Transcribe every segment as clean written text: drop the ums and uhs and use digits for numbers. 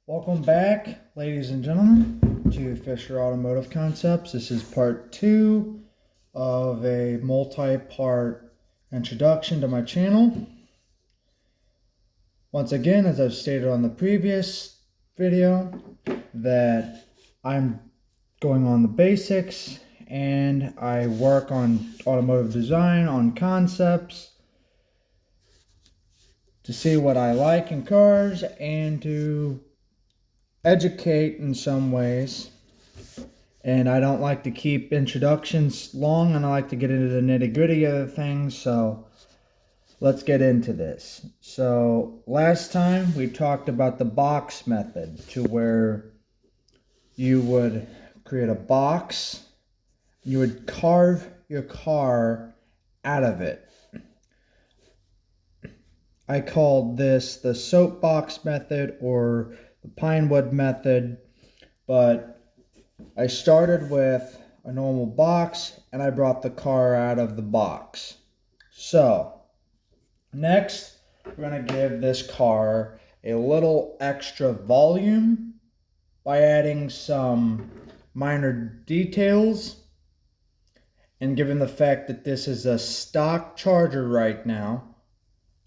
Welcome back, ladies and gentlemen, to Fisher Automotive Concepts. This is part 2 of a multi-part introduction to my channel. Once again, as I've stated on the previous video, that I'm going on the basics and I work on automotive design, on concepts, to see what I like in cars and to educate in some ways. And I don't like to keep introductions long, and I like to get into the nitty-gritty of the things, so let's get into this. So last time we talked about the box method, to where you would create a box, you would carve your car out of it. I called this the soapbox method or the pine wood method, but I started with a normal box and I brought the car out of the box. So next, we're going to give this car a little extra volume by adding some minor details. And given the fact that this is a stock Charger right now,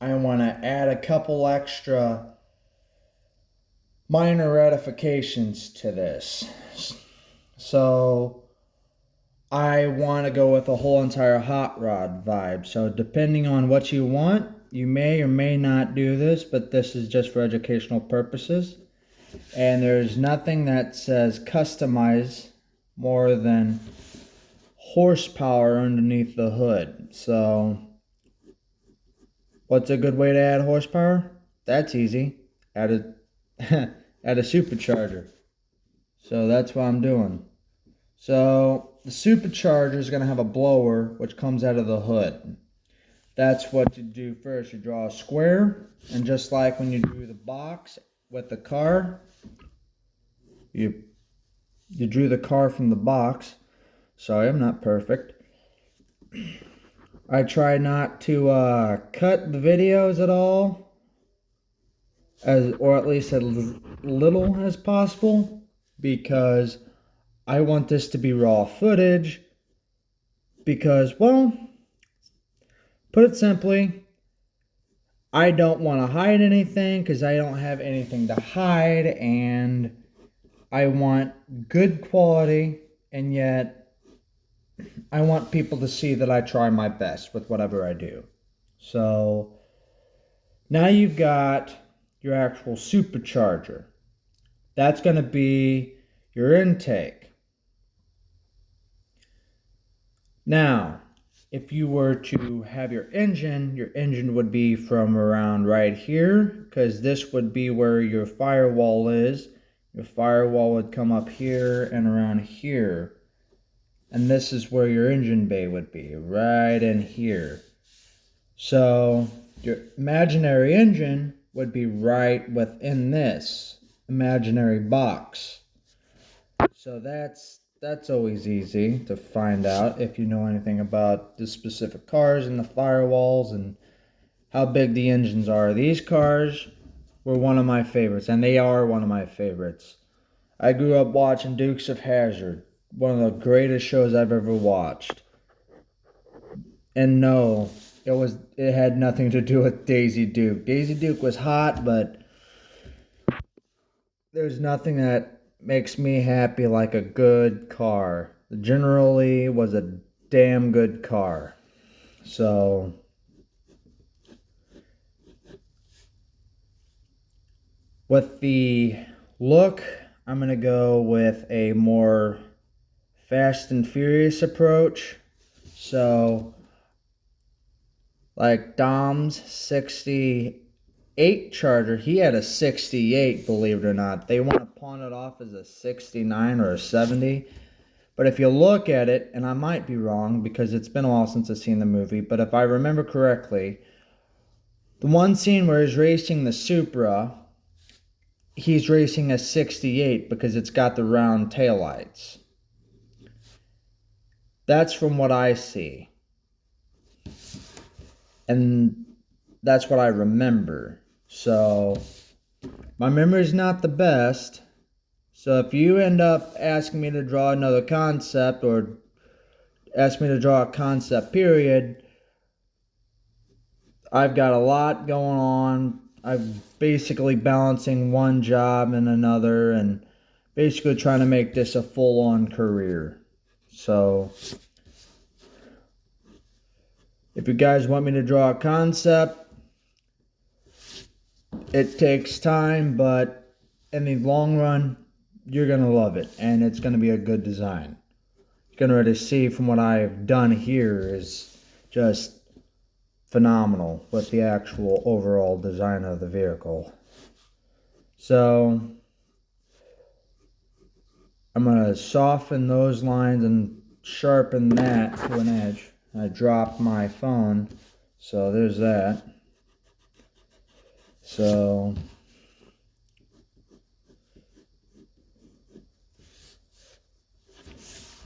I want to add a couple extra minor ratifications to this. So I want to go with a whole entire hot rod vibe. So depending on what you want, you may or may not do this, but this is just for educational purposes. And there's nothing that says customize more than horsepower underneath the hood. So what's a good way to add horsepower? That's easy. Add a supercharger. So that's what I'm doing. So the supercharger is going to have a blower which comes out of the hood. That's what you do first. You draw a square, and just like when you do the box with the car, you drew the car from the box. Sorry, I'm not perfect. I try not to cut the videos at all, or at least as little as possible, because I want this to be raw footage. Because, well, put it simply, I don't want to hide anything because I don't have anything to hide, and I want good quality, and yet I want people to see that I try my best with whatever I do. So now you've got your actual supercharger. That's going to be your intake. Now, if you were to have your engine would be from around right here, because this would be where your firewall is. Your firewall would come up here and around here. And this is where your engine bay would be, right in here. So your imaginary engine would be right within this imaginary box. So that's always easy to find out if you know anything about the specific cars and the firewalls and how big the engines are. These cars were one of my favorites, and they are one of my favorites. I grew up watching Dukes of Hazzard, one of the greatest shows I've ever watched. And no, it had nothing to do with Daisy Duke. Daisy Duke was hot, but there's nothing that makes me happy like a good car. The Generally was a damn good car. So with the look, I'm going to go with a more Fast and Furious approach. So like Dom's 68 Charger, he had a 68, believe it or not. They want to pawn it off as a 69 or a 70. But if you look at it, and I might be wrong because it's been a while since I've seen the movie, but if I remember correctly, the one scene where he's racing the Supra, he's racing a 68 because it's got the round taillights. That's from what I see. And that's what I remember. So My memory's not the best, so if you end up asking me to draw another concept or ask me to draw a concept period, I've got a lot going on. I'm basically balancing one job and another and basically trying to make this a full-on career. So if you guys want me to draw a concept, it takes time, but in the long run, you're going to love it and it's going to be a good design. You can already see from what I've done here is just phenomenal with the actual overall design of the vehicle. So I'm going to soften those lines and sharpen that to an edge. I dropped my phone, so there's that. So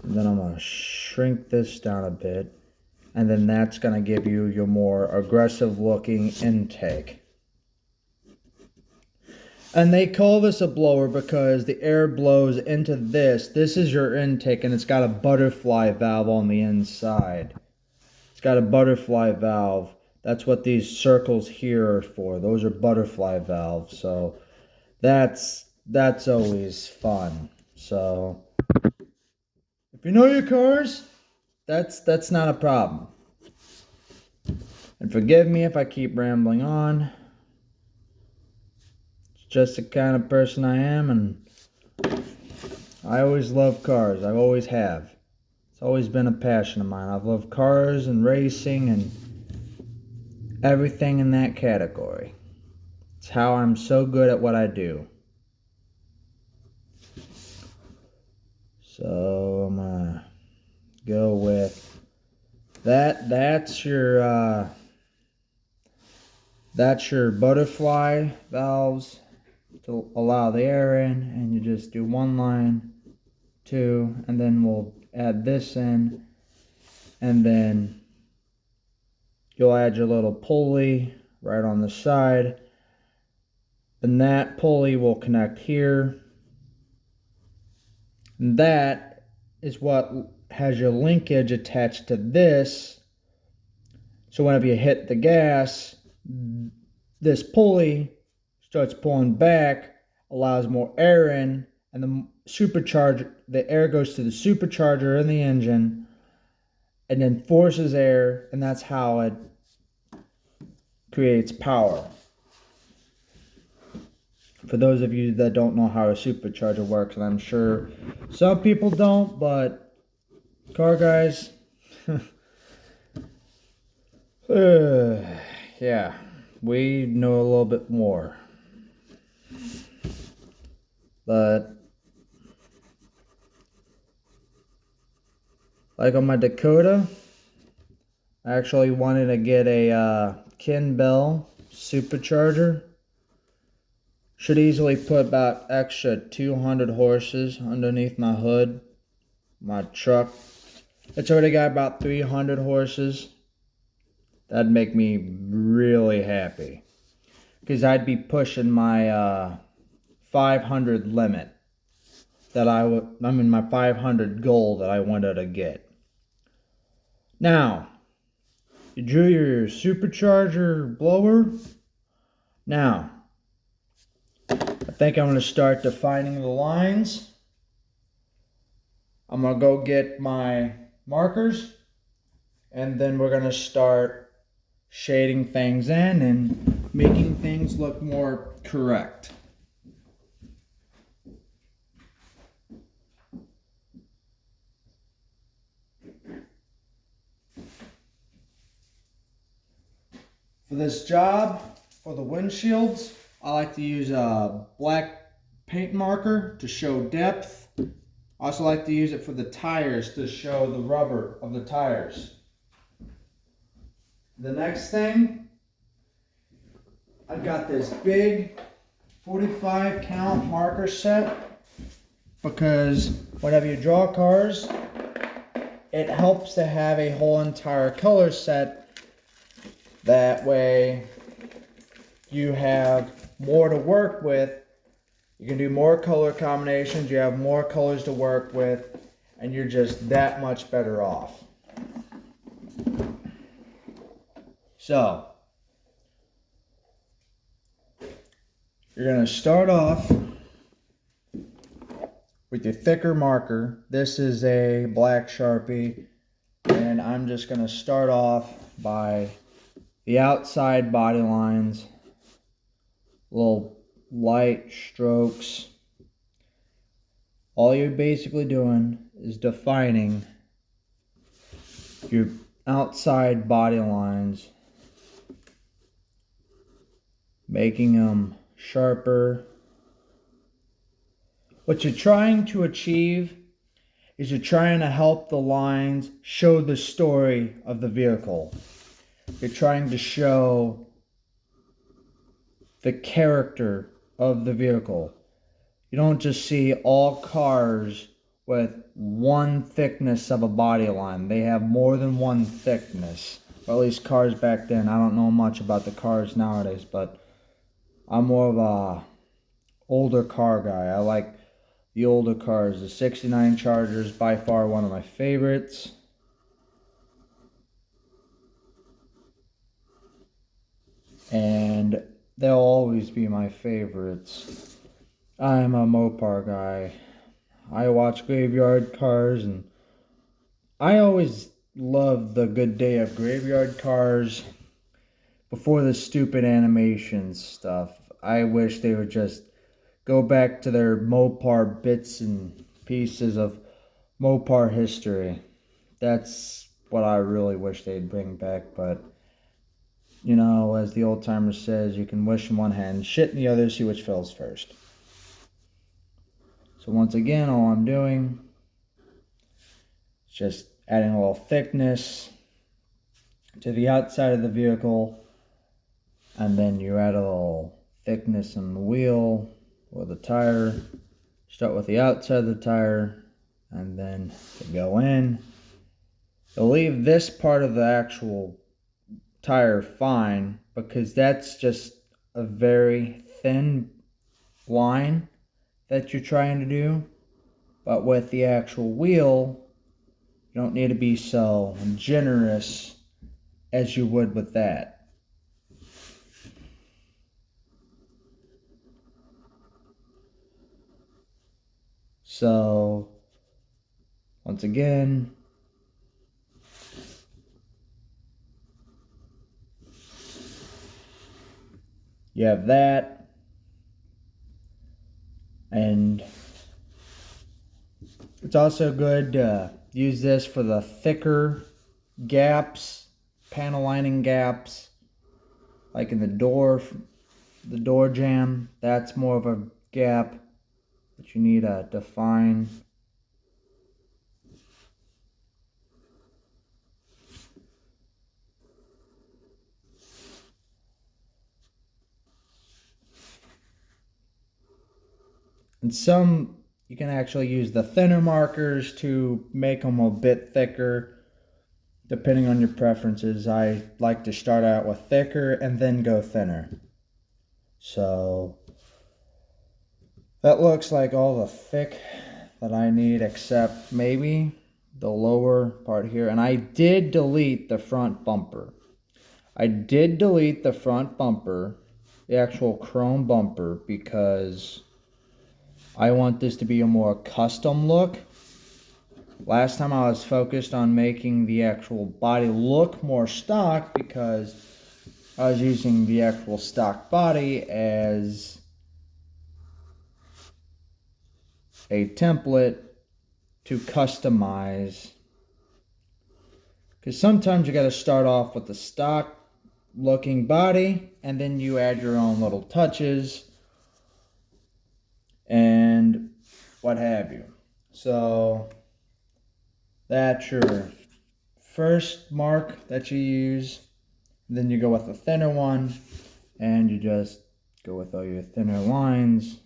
then I'm going to shrink this down a bit, and then that's going to give you your more aggressive looking intake. And they call this a blower because the air blows into this. This is your intake, and it's got a butterfly valve on the inside. It's got a butterfly valve. That's what these circles here are for. Those are butterfly valves. So that's always fun. So if you know your cars, that's not a problem. And forgive me if I keep rambling on. Just the kind of person I am, and I always love cars. I always have. It's always been a passion of mine. I've loved cars and racing and everything in that category. It's how I'm so good at what I do. So I'm gonna go with that. That's your butterfly valves to allow the air in, and you just do one line, two, and then we'll add this in, and then you'll add your little pulley right on the side, and that pulley will connect here, and that is what has your linkage attached to this, so whenever you hit the gas, this pulley starts pulling back, allows more air in, and the air goes to the supercharger in the engine, and then forces air, and that's how it creates power. For those of you that don't know how a supercharger works, and I'm sure some people don't, but car guys, yeah, we know a little bit more. But like on my Dakota, I actually wanted to get a Ken Bell supercharger. Should easily put about extra 200 horses underneath my hood. My truck, it's already got about 300 horses. That'd make me really happy, because I'd be pushing my 500 limit that my 500 goal that I wanted to get. Now, you drew your supercharger blower. Now, I think I'm going to start defining the lines. I'm going to go get my markers, and then we're going to start shading things in and making things look more correct. For this job, for the windshields, I like to use a black paint marker to show depth. I also like to use it for the tires to show the rubber of the tires. The next thing, I've got this big 45 count marker set, because whenever you draw cars, it helps to have a whole entire color set. That way you have more to work with. You can do more color combinations, you have more colors to work with, and you're just that much better off. So, you're going to start off with your thicker marker. This is a black Sharpie, and I'm just going to start off by the outside body lines, little light strokes. All you're basically doing is defining your outside body lines, making them sharper. What you're trying to achieve is you're trying to help the lines show the story of the vehicle. You're trying to show the character of the vehicle. You don't just see all cars with one thickness of a body line. They have more than one thickness. Or at least cars back then. I don't know much about the cars nowadays, but I'm more of a older car guy. I like the older cars. The 69 Charger's by far one of my favorites. And they'll always be my favorites. I'm a Mopar guy. I watch Graveyard Cars, and I always loved the good day of Graveyard Cars before the stupid animation stuff. I wish they would just go back to their Mopar bits and pieces of Mopar history. That's what I really wish they'd bring back, but you know, as the old timer says, you can wish in one hand, shit in the other, see which fills first. So once again, all I'm doing is just adding a little thickness to the outside of the vehicle, and then you add a little thickness in the wheel or the tire. Start with the outside of the tire, and then you go in. You'll leave this part of the actual tire fine, because that's just a very thin line that you're trying to do. But with the actual wheel, you don't need to be so generous as you would with that. So once again, you have that, and it's also good to use this for the thicker gaps, panel lining gaps, like in the door jamb. That's more of a gap that you need to define. And some, you can actually use the thinner markers to make them a bit thicker, depending on your preferences. I like to start out with thicker and then go thinner. So that looks like all the thick that I need, except maybe the lower part here. And I did delete the front bumper. The actual chrome bumper, because I want this to be a more custom look. Last time I was focused on making the actual body look more stock, because I was using the actual stock body as a template to customize. Because sometimes you got to start off with the stock looking body, and then you add your own little touches and what have you. So that's your first mark that you use. Then you go with the thinner one, and you just go with all your thinner lines.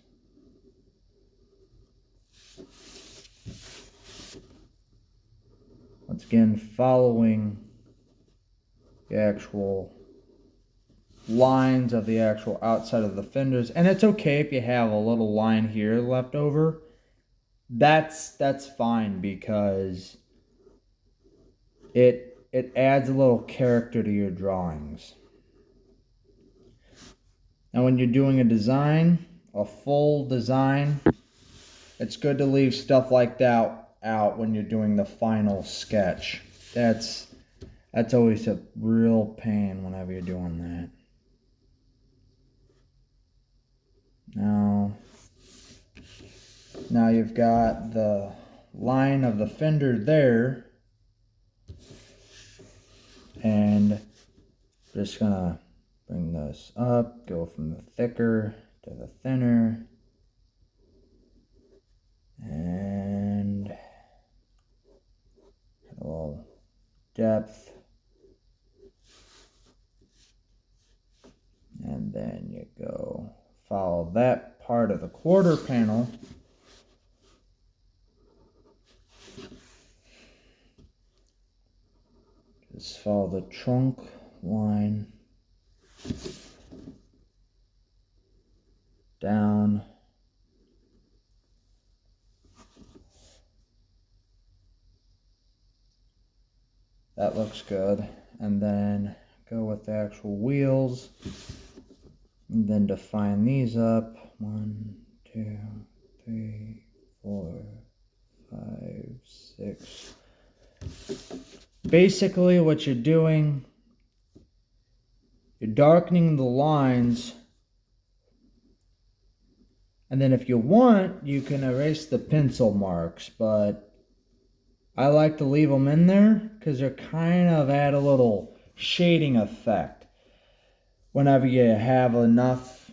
Once again, following the actual lines of the actual outside of the fenders. And it's okay if you have a little line here left over. That's fine, because it adds a little character to your drawings. Now when you're doing a design, a full design, it's good to leave stuff like that out when you're doing the final sketch. That's always a real pain whenever you're doing that. Now you've got the line of the fender there, and just gonna bring this up, go from the thicker to the thinner, and a little depth, and then you go follow that part of the quarter panel. Just follow the trunk line down. That looks good. And then go with the actual wheels. And then define these up. 1, 2, 3, 4, 5, 6. Basically what you're doing, you're darkening the lines, and then if you want, you can erase the pencil marks, but I like to leave them in there because they're kind of add a little shading effect. Whenever you have enough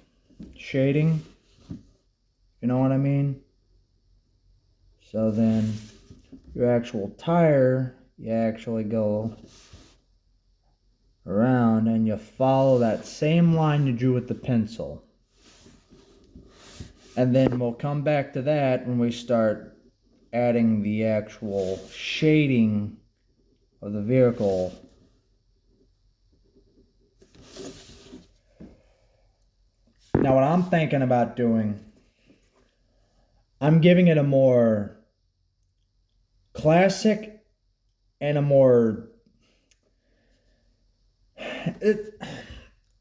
shading, you know what I mean? So then your actual tire, you actually go around and you follow that same line you drew with the pencil. And then we'll come back to that when we start adding the actual shading of the vehicle. Now what I'm thinking about doing, I'm giving it a more classic and a more,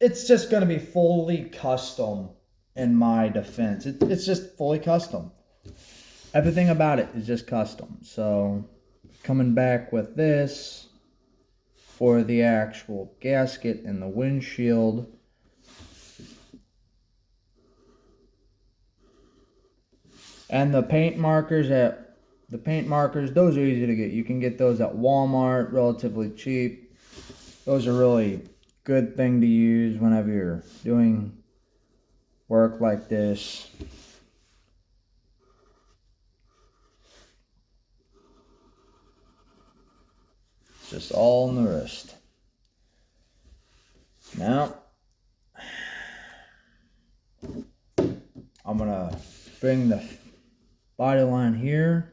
it's just going to be fully custom in my defense. It's just fully custom. Everything about it is just custom. So coming back with this for the actual gasket and the windshield. And the paint markers, those are easy to get. You can get those at Walmart, relatively cheap. Those are really good thing to use whenever you're doing work like this. It's just all in the wrist. Now, I'm gonna bring the body line here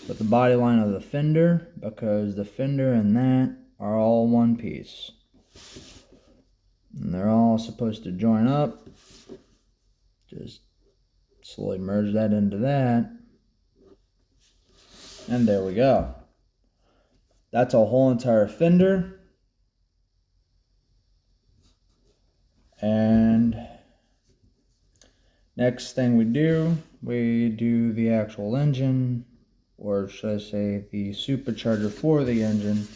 with the body line of the fender, because the fender and that are all one piece. And they're all supposed to join up. Just slowly merge that into that. And there we go. That's a whole entire fender. And next thing we do the actual engine, or should I say the supercharger for the engine.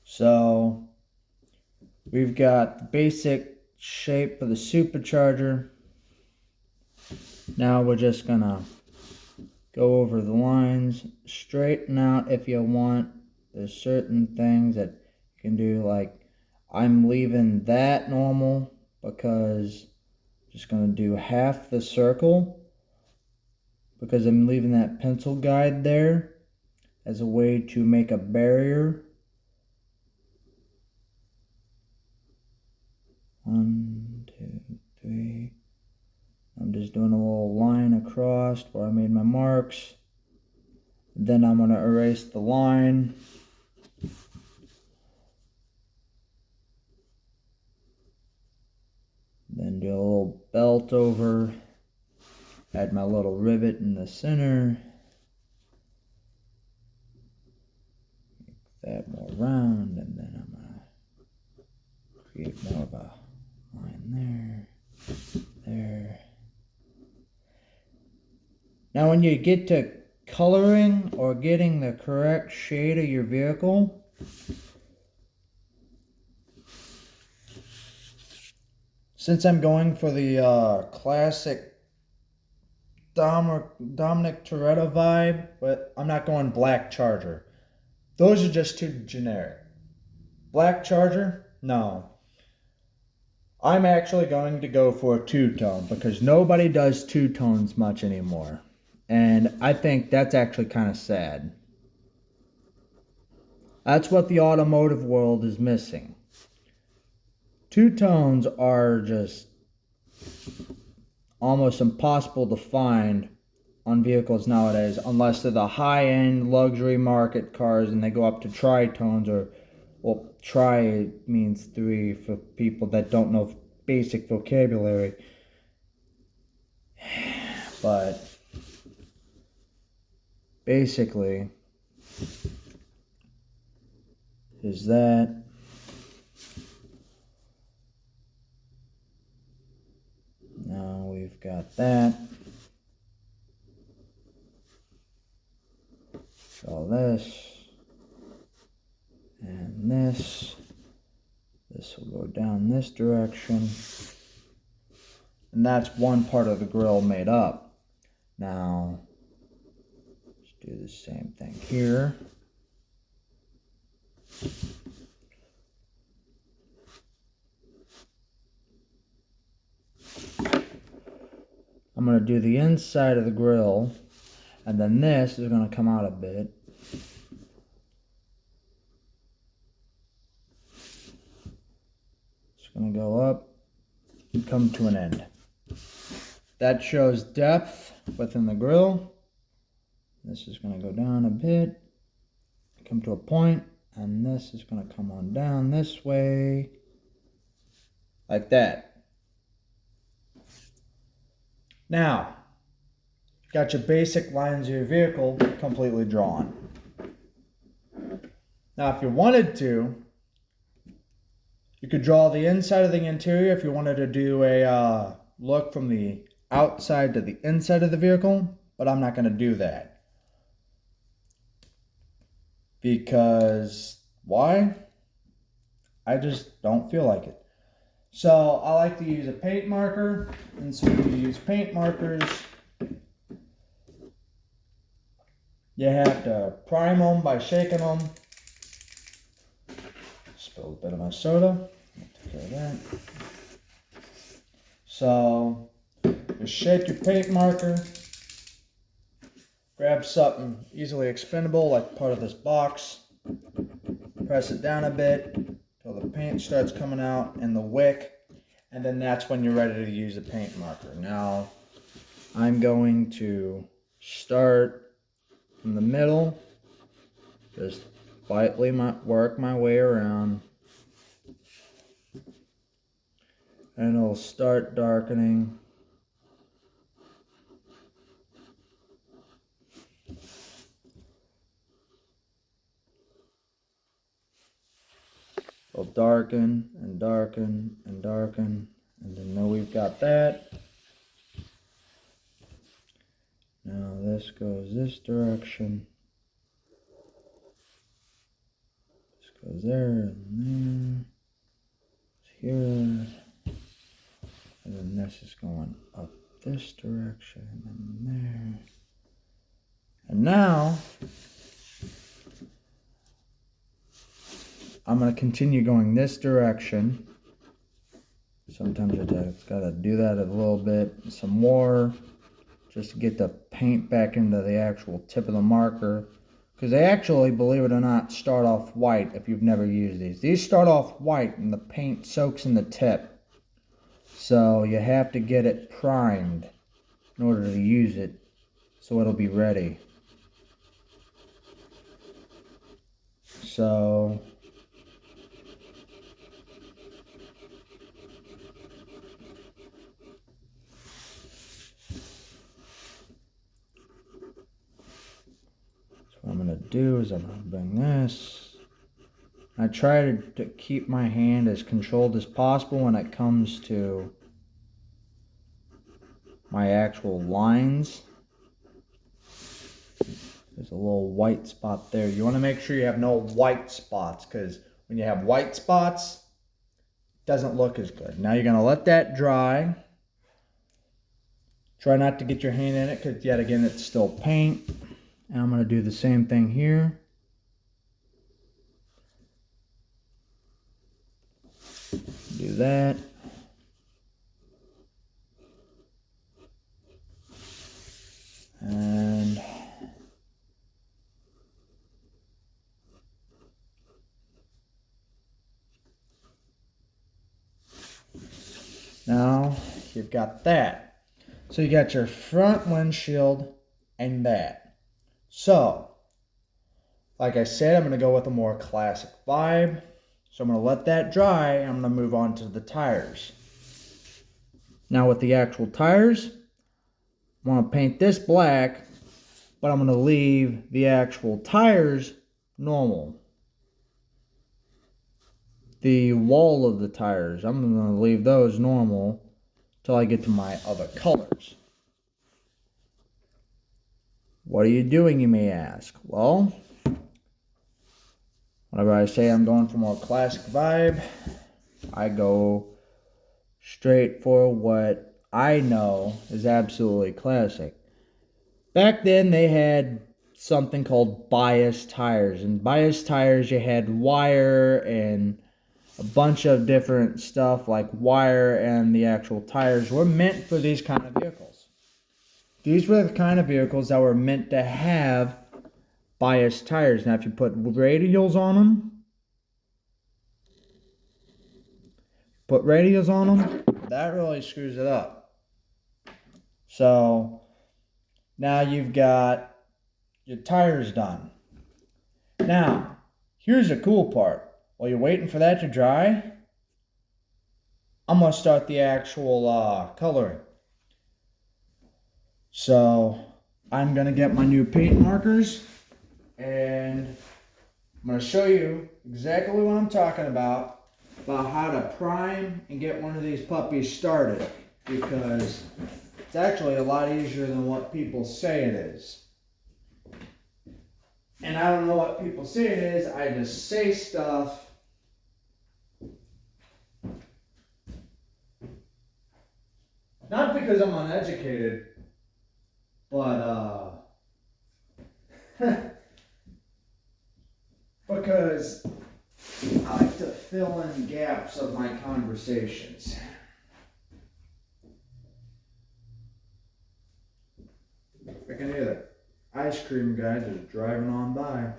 So we've got the basic shape of the supercharger. Now we're just gonna go over the lines, straighten out if you want. There's certain things that you can do, like I'm leaving that normal because I'm just gonna do half the circle, because I'm leaving that pencil guide there as a way to make a barrier. 1, 2, 3. I'm just doing a little line across where I made my marks. Then I'm going to erase the line. Then do a little belt over. Add my little rivet in the center. Make that more round, and then I'm going to create more of a line there. Now when you get to coloring or getting the correct shade of your vehicle, since I'm going for the classic Dominic Toretto vibe, but I'm not going Black Charger. Those are just too generic. Black Charger? No. I'm actually going to go for a two-tone because nobody does two-tones much anymore. And I think that's actually kind of sad. That's what the automotive world is missing. Two-tones are just almost impossible to find on vehicles nowadays unless they're the high-end luxury market cars and they go up to tri-tones, or, well, tri means 3 for people that don't know basic vocabulary. But basically is that now we've got that. So this and this will go down this direction, and that's one part of the grill made up. Now let's do the same thing here. I'm going to do the inside of the grill, and then this is going to come out a bit. It's going to go up and come to an end. That shows depth within the grill. This is going to go down a bit, come to a point, and this is going to come on down this way, like that. Now, got your basic lines of your vehicle completely drawn. Now, if you wanted to, you could draw the inside of the interior if you wanted to do a look from the outside to the inside of the vehicle, but I'm not going to do that. Because, why? I just don't feel like it. So I like to use a paint marker, and so when you use paint markers, you have to prime them by shaking them. Spilled a bit of my soda. Take care of that. So just shake your paint marker. Grab something easily expendable like part of this box. Press it down a bit until the paint starts coming out in the wick, and then that's when you're ready to use the paint marker. Now, I'm going to start from the middle, just lightly work my way around, and it'll start darkening. It'll darken and darken and darken, and then now we've got that. Now this goes this direction. This goes there and there. It's here. And then this is going up this direction and there. And now I'm going to continue going this direction. Sometimes I just got to do that a little bit, some more, just to get the paint back into the actual tip of the marker. Because they actually, believe it or not, start off white if you've never used these. These start off white and the paint soaks in the tip. So you have to get it primed in order to use it so it'll be ready. So what I'm going to do is I'm going to bring this. I try to keep my hand as controlled as possible when it comes to my actual lines. There's a little white spot there. You want to make sure you have no white spots, because when you have white spots, it doesn't look as good. Now you're going to let that dry. Try not to get your hand in it, because yet again it's still paint. And I'm going to do the same thing here. Do that. And now you've got that. So you got your front windshield and that. So, like I said, I'm going to go with a more classic vibe. So I'm going to let that dry. I'm going to move on to the tires. Now with the actual tires, I want to paint this black, but I'm going to leave the actual tires normal. The wall of the tires, I'm going to leave those normal till I get to my other colors. What are you doing, you may ask? Well, whenever I say I'm going for more classic vibe, I go straight for what I know is absolutely classic. Back then they had something called bias tires. And bias tires, you had wire and a bunch of different stuff, like wire and the actual tires were meant for these kind of vehicles. These were the kind of vehicles that were meant to have bias tires. Now if you put radials on them, that really screws it up. So now you've got your tires done. Now, here's the cool part. While you're waiting for that to dry, I'm going to start the actual coloring. So I'm going to get my new paint markers, and I'm going to show you exactly what I'm talking about how to prime and get one of these puppies started, because it's actually a lot easier than what people say it is. And I don't know what people say it is, I just say stuff. Not because I'm uneducated, but because I like to fill in gaps of my conversations. I can hear the ice cream guy just driving on by.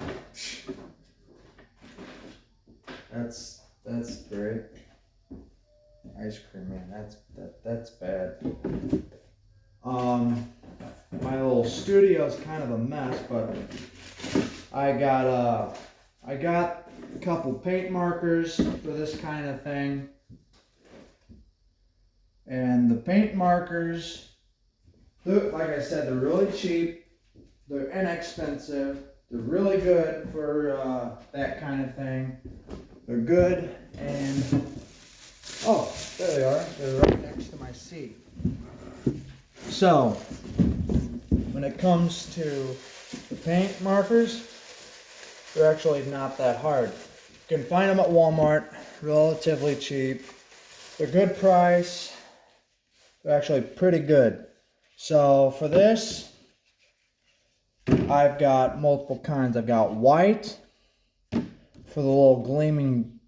That's great. Ice cream, man, that's bad. My little studio's kind of a mess, but I got a couple paint markers for this kind of thing. And the paint markers, like I said, they're really cheap, they're inexpensive, they're really good for that kind of thing. They're good, and oh, there they are. They're right next to my seat. So, when it comes to the paint markers, they're actually not that hard. You can find them at Walmart, relatively cheap. They're good price. They're actually pretty good. So for this, I've got multiple kinds. I've got white for the little gleaming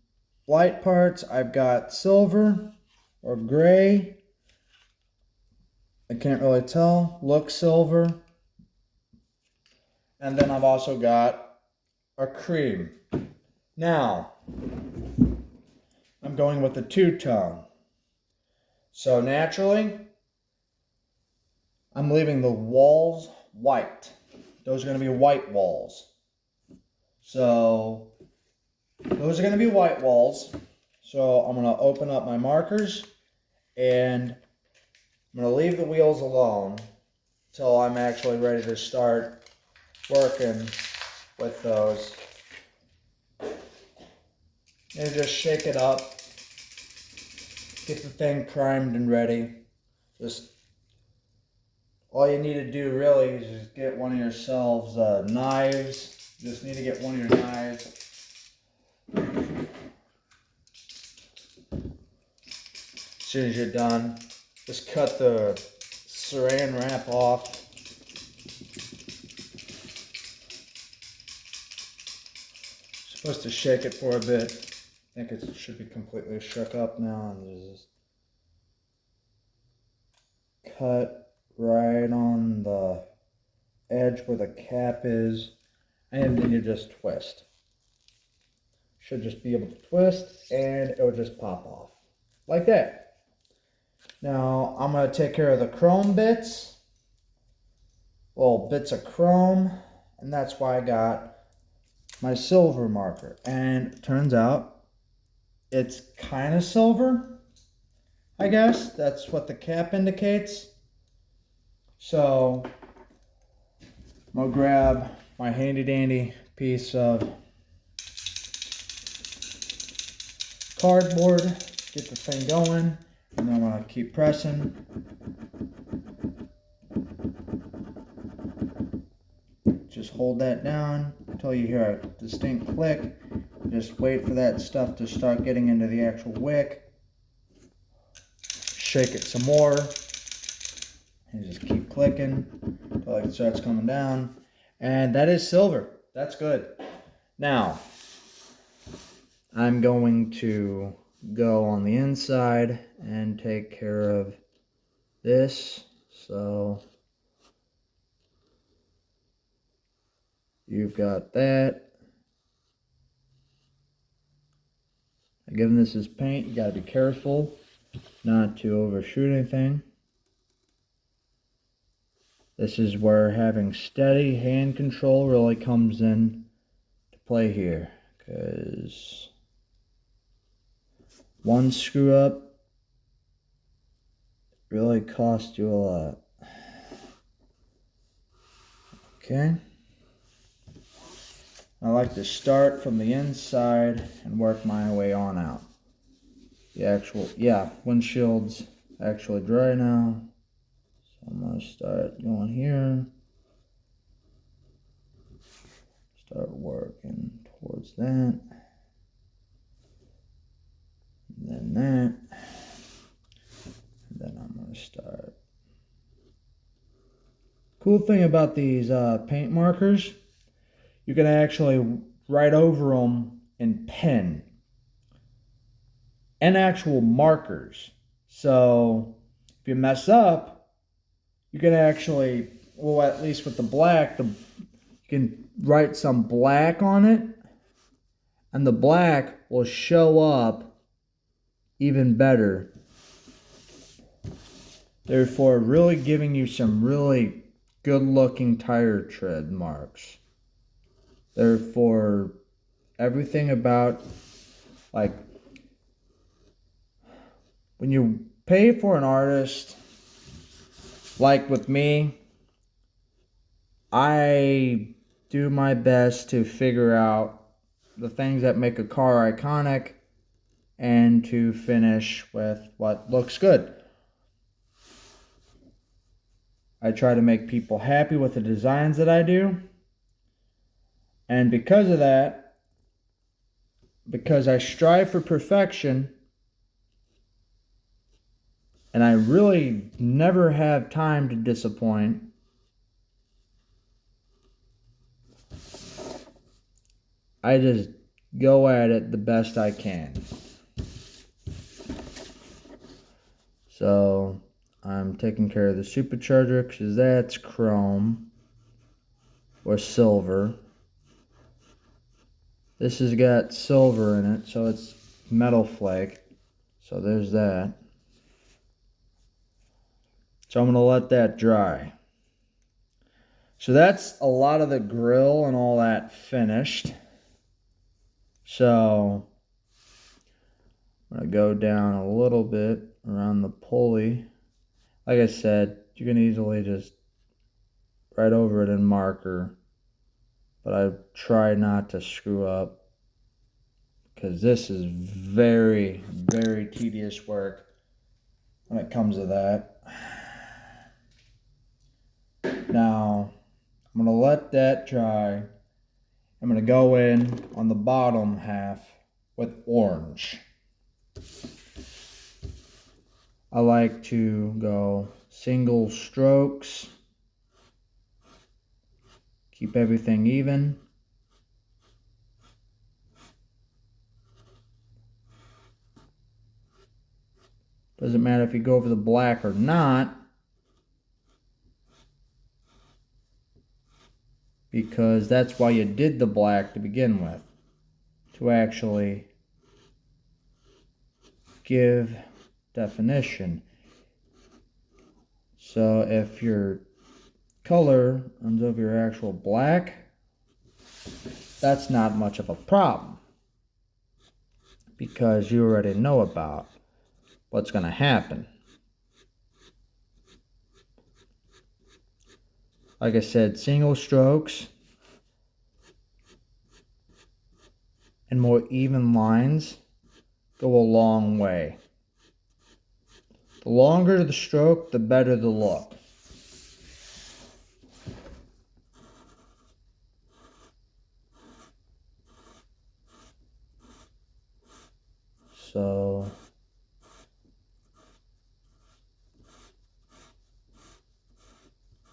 light parts. I've got silver or gray. I can't really tell. Looks silver. And then I've also got a cream. Now, I'm going with the two-tone. So naturally, I'm leaving the walls white. Those are going to be white walls. So those are going to be white walls. So I'm going to open up my markers and I'm going to leave the wheels alone until I'm actually ready to start working with those. And just shake it up. Get the thing primed and ready. Just all you need to do really is just get one of yourselves knives. You just need to get one of your knives. As soon as you're done, just cut the saran wrap off. Supposed to shake it for a bit. I think it should be completely shook up now, and just cut right on the edge where the cap is, and then you just twist. Should just be able to twist, and it will just pop off like that. Now I'm going to take care of the chrome bits, little bits of chrome, and that's why I got my silver marker. And it turns out it's kind of silver, I guess. That's what the cap indicates. So I'm going to grab my handy dandy piece of cardboard, get the thing going, and then I'm going to keep pressing. Just hold that down until you hear a distinct click. Just wait for that stuff to start getting into the actual wick. Shake it some more. And just keep clicking until it starts coming down. And that is silver. That's good. Now, I'm going to go on the inside and take care of this. So you've got that. Given this is paint, you got to be careful not to overshoot anything. This is where having steady hand control really comes in to play here, because one screw up really costs you a lot. Okay. I like to start from the inside and work my way on out. The windshield's actually dry now. So I'm going to start going here. Start working towards that. And then that. And then I'm going to start. Cool thing about these paint markers, you can actually write over them in pen and actual markers. So if you mess up, you can actually, well, at least with the black, you can write some black on it, and the black will show up even better. Therefore, really giving you some really good looking tire tread marks. Therefore, everything about, like, when you pay for an artist, like with me, I do my best to figure out the things that make a car iconic and to finish with what looks good. I try to make people happy with the designs that I do. And because of that, because I strive for perfection, and I really never have time to disappoint, I just go at it the best I can. So I'm taking care of the supercharger because that's chrome. or silver. This has got silver in it, so it's metal flake. So there's that. So I'm going to let that dry. So that's a lot of the grill and all that finished. So I'm going to go down a little bit around the pulley. Like I said, you can easily just write over it in marker. But I try not to screw up, because this is very, very tedious work when it comes to that. Now, I'm going to let that dry. I'm going to go in on the bottom half with orange. I like to go single strokes. Keep everything even. Doesn't matter if you go over the black or not, because that's why you did the black to begin with, to actually give definition. So if your color runs over your actual black, that's not much of a problem, because you already know about what's going to happen. Like I said, single strokes and more even lines go a long way. The longer the stroke, the better the look. So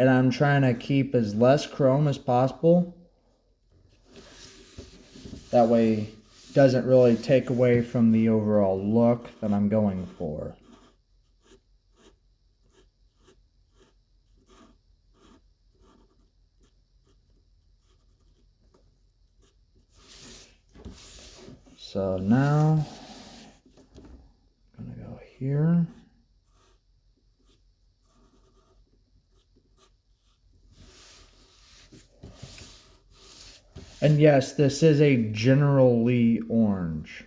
and I'm trying to keep as less chrome as possible. That way it doesn't really take away from the overall look that I'm going for. So now I'm going to go here. And yes, this is a General Lee orange.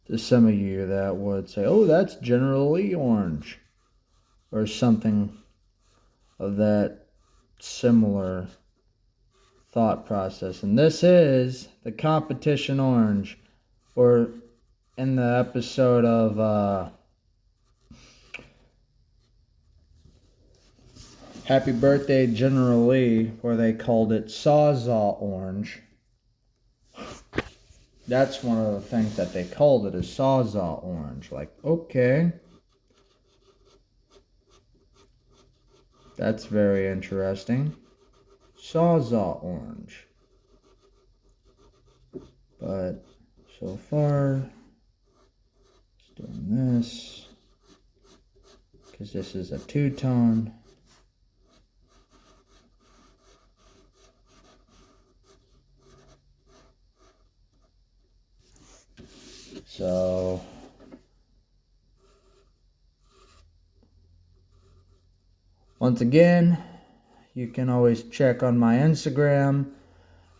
To some of you that would say, oh, that's General Lee orange, or something of that similar thought process. And this is the competition orange, or in the episode of Happy Birthday General Lee, where they called it Sawzall orange. That's one of the things that they called it, is Sawzall orange. Like, okay. That's very interesting. Sawzall orange. But so far, just doing this, because this is a two-tone. So once again, you can always check on my Instagram.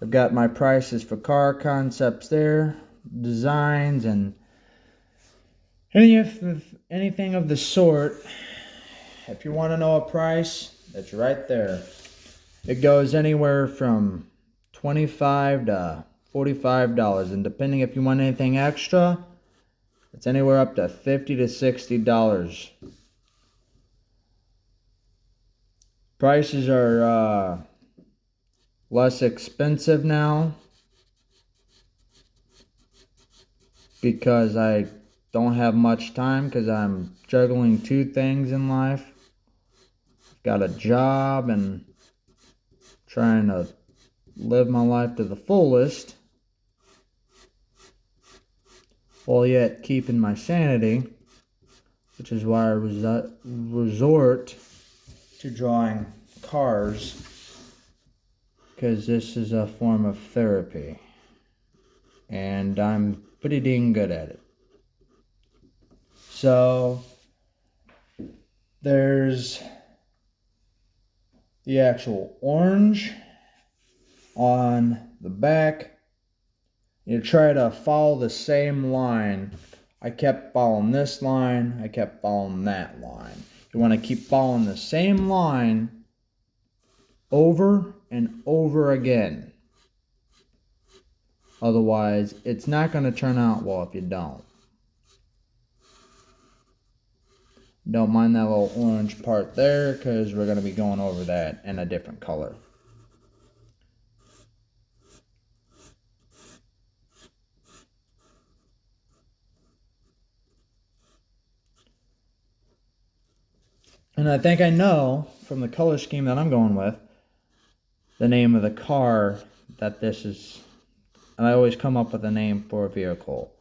I've got my prices for car concepts there, designs, and anything of the sort. If you want to know a price, it's right there. It goes anywhere from $25 to $45, and depending if you want anything extra, it's anywhere up to $50 to $60. Prices are less expensive now because I don't have much time, because I'm juggling two things in life. Got a job and trying to live my life to the fullest, while yet keeping my sanity, which is why I resort to drawing cars because this is a form of therapy. And I'm pretty dang good at it. So there's the actual orange on the back. You try to follow the same line. I kept following this line. I kept following that line. You want to keep following the same line over and over again. Otherwise, it's not going to turn out well if you don't. Don't mind that little orange part there because we're going to be going over that in a different color. And I think I know from the color scheme that I'm going with the name of the car that this is. And I always come up with a name for a vehicle.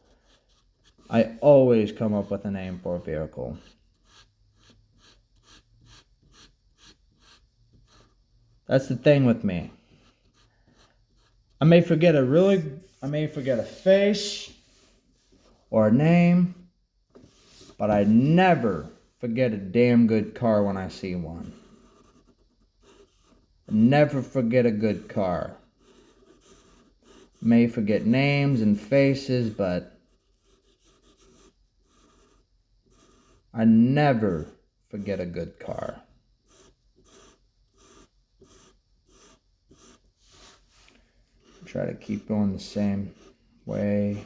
I always come up with a name for a vehicle. That's the thing with me. I may forget a face or a name, but I never forget a damn good car when I see one. I never forget a good car. May forget names and faces, but I never forget a good car. Try to keep going the same way.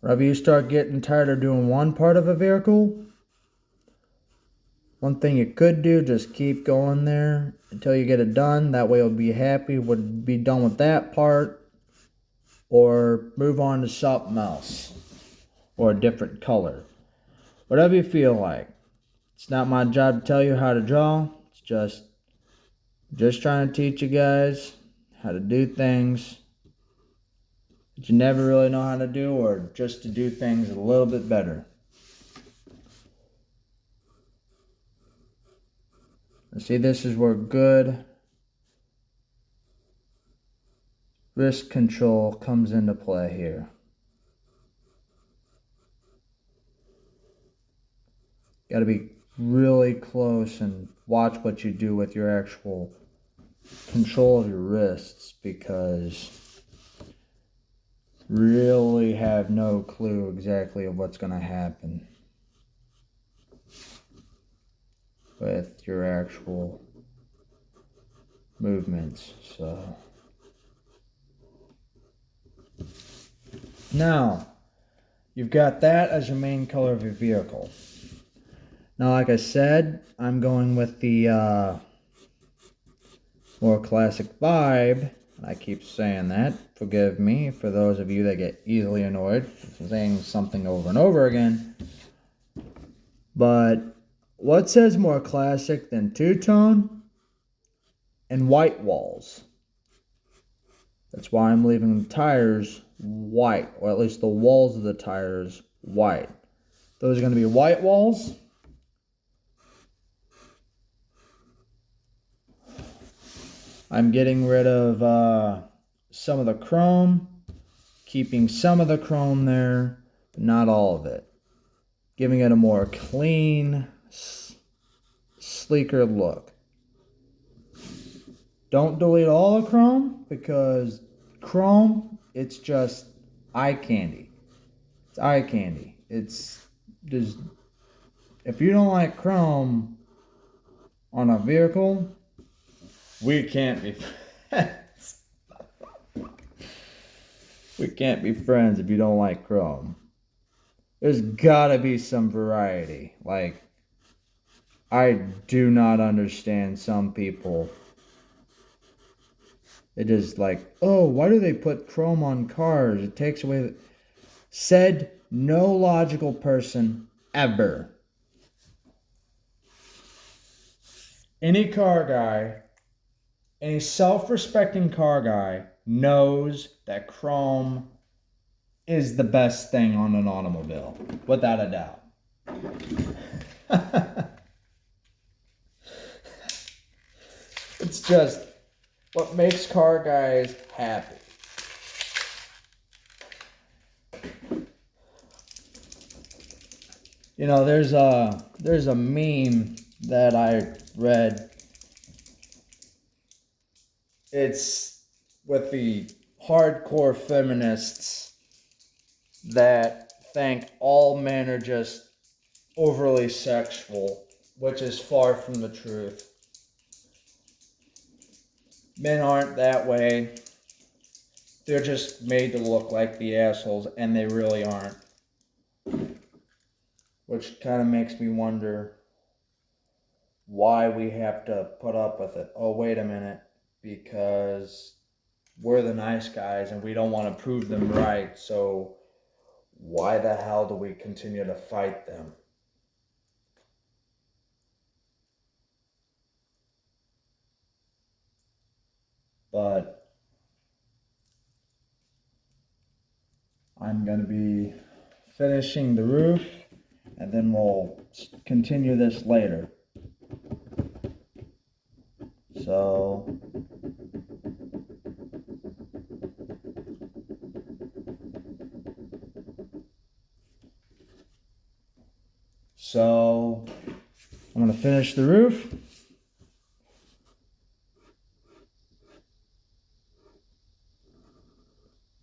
Whenever you start getting tired of doing one part of a vehicle, one thing you could do, just keep going there until you get it done. That way you'll be happy, would be done with that part, or move on to something else, or a different color. Whatever you feel like. It's not my job to tell you how to draw. It's just trying to teach you guys how to do things that you never really know how to do, or just to do things a little bit better. See, this is where good wrist control comes into play here. Got to be really close and watch what you do with your actual control of your wrists, because really have no clue exactly of what's going to happen with your actual movements. So now you've got that as your main color of your vehicle. Now, like I said, I'm going with the more classic vibe. I keep saying that. Forgive me for those of you that get easily annoyed for saying something over and over again. But what says more classic than two-tone and white walls? That's why I'm leaving the tires white, or at least the walls of the tires white. Those are going to be white walls. I'm getting rid of some of the chrome, keeping some of the chrome there, but not all of it. Giving it a more clean, sleeker look. Don't delete all the chrome, because chrome, it's just eye candy. It's eye candy. It's just, if you don't like chrome on a vehicle, we can't be friends. We can't be friends if you don't like chrome. There's gotta be some variety. Like, I do not understand some people. It is like, oh, why do they put chrome on cars? It takes away the... Said no logical person ever. Any car guy, any self-respecting car guy knows that chrome is the best thing on an automobile, without a doubt. It's just what makes car guys happy. You know, there's a meme that I read. It's with the hardcore feminists that think all men are just overly sexual, which is far from the truth. Men aren't that way. They're just made to look like the assholes, and they really aren't. Which kind of makes me wonder why we have to put up with it. Oh, wait a minute. Because we're the nice guys and we don't want to prove them right. So why the hell do we continue to fight them? But I'm going to be finishing the roof and then we'll continue this later. So I'm going to finish the roof.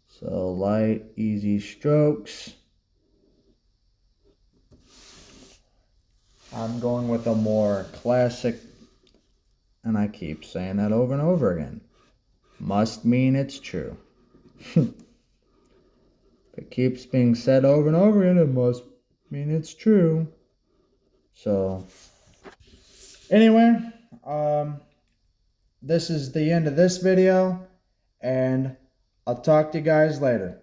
So light, easy strokes. I'm going with a more classic, and I keep saying that over and over again. Must mean it's true. If it keeps being said over and over again, it must mean it's true. So, anyway, this is the end of this video, and I'll talk to you guys later.